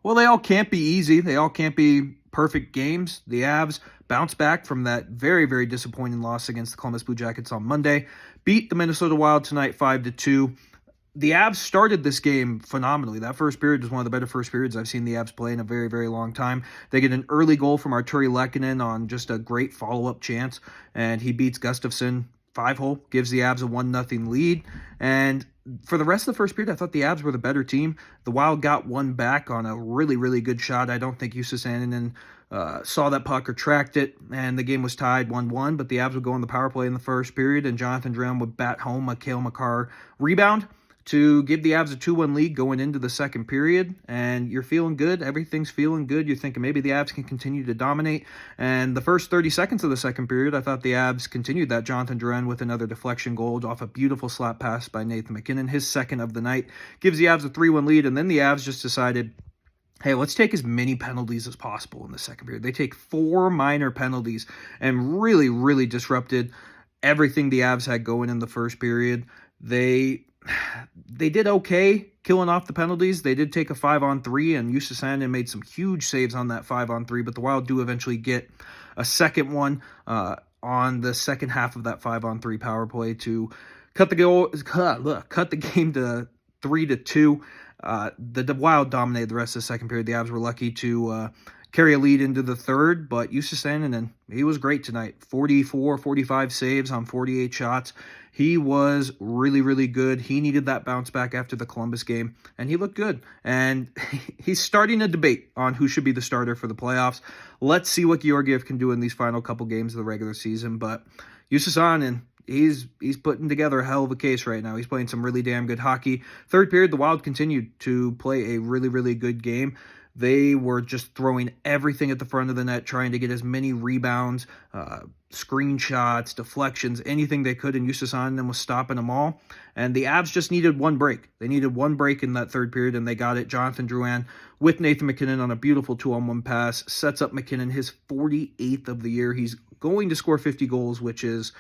Well, they all can't be easy. They all can't be perfect games. The Avs bounced back from that very, very disappointing loss against the Columbus Blue Jackets on Monday, beat the Minnesota Wild tonight 5-2. The Avs started this game phenomenally. That first period was one of the better first periods I've seen the Avs play in a very, very long time. They get an early goal from Arturi Lehkonen on just a great follow-up chance, and he beats Gustafsson 5-hole, gives the Avs a 1-0 lead. And for the rest of the first period, I thought the Avs were the better team. The Wild got one back on a really, really good shot. I don't think Jussi Sandinen saw that puck or tracked it, and the game was tied 1-1, but the Avs would go on the power play in the first period, and Jonathan Drouin would bat home a Cale Makar rebound to give the Avs a 2-1 lead going into the second period, and you're feeling good. Everything's feeling good. You're thinking maybe the Avs can continue to dominate, and the first 30 seconds of the second period, I thought the Avs continued that. Jonathan Drouin with another deflection goal off a beautiful slap pass by Nathan MacKinnon, his second of the night, gives the Avs a 3-1 lead, and then the Avs just decided, hey, let's take as many penalties as possible in the second period. They take 4 minor penalties and really, really disrupted everything the Avs had going in the first period. They did okay killing off the penalties. They did take a 5-on-3, and Jussi Sandinen made some huge saves on that 5-on-3, but the Wild do eventually get a second one on the second half of that 5-on-3 power play to cut the game to 3-2. The Wild dominated the rest of the second period. The Avs were lucky to carry a lead into the third, but Jussi Sandinen, he was great tonight. 45 saves on 48 shots. He was really, really good. He needed that bounce back after the Columbus game, and he looked good. And he's starting a debate on who should be the starter for the playoffs. Let's see what Georgiev can do in these final couple games of the regular season. But Jussi Sandinen, he's putting together a hell of a case right now. He's playing some really damn good hockey. Third period, the Wild continued to play a really, really good game. They were just throwing everything at the front of the net, trying to get as many rebounds, screenshots, deflections, anything they could, and Jussi Sandinen was stopping them all. And the Avs just needed one break. They needed one break in that third period, and they got it. Jonathan Drouin with Nathan MacKinnon on a beautiful 2-on-1 pass sets up MacKinnon his 48th of the year. He's going to score 50 goals, which is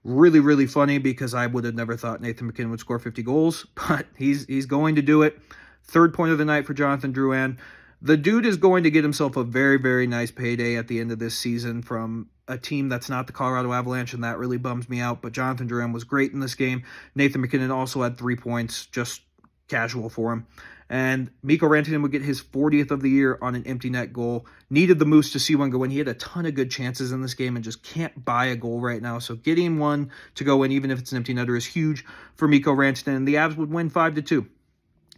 really, really funny because I would have never thought Nathan MacKinnon would score 50 goals, but he's going to do it. Third point of the night for Jonathan Drouin. The dude is going to get himself a very, very nice payday at the end of this season from a team that's not the Colorado Avalanche, and that really bums me out. But Jonathan Drouin was great in this game. Nathan MacKinnon also had 3 points, just casual for him. And Mikko Rantanen would get his 40th of the year on an empty net goal. Needed the Moose to see one go in. He had a ton of good chances in this game and just can't buy a goal right now. So getting one to go in, even if it's an empty netter, is huge for Mikko Rantanen. And the Avs would win 5-2.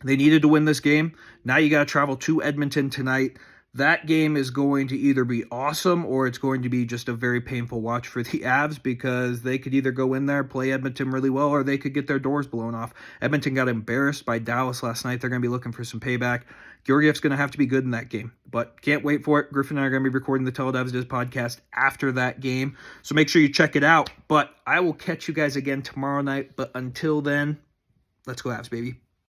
They needed to win this game. Now you got to travel to Edmonton tonight. That game is going to either be awesome or it's going to be just a very painful watch for the Avs because they could either go in there, play Edmonton really well, or they could get their doors blown off. Edmonton got embarrassed by Dallas last night. They're going to be looking for some payback. Georgiev's going to have to be good in that game, but can't wait for it. Griffin and I are going to be recording the Tell Devs Diz podcast after that game, so make sure you check it out. But I will catch you guys again tomorrow night. But until then, let's go Avs, baby.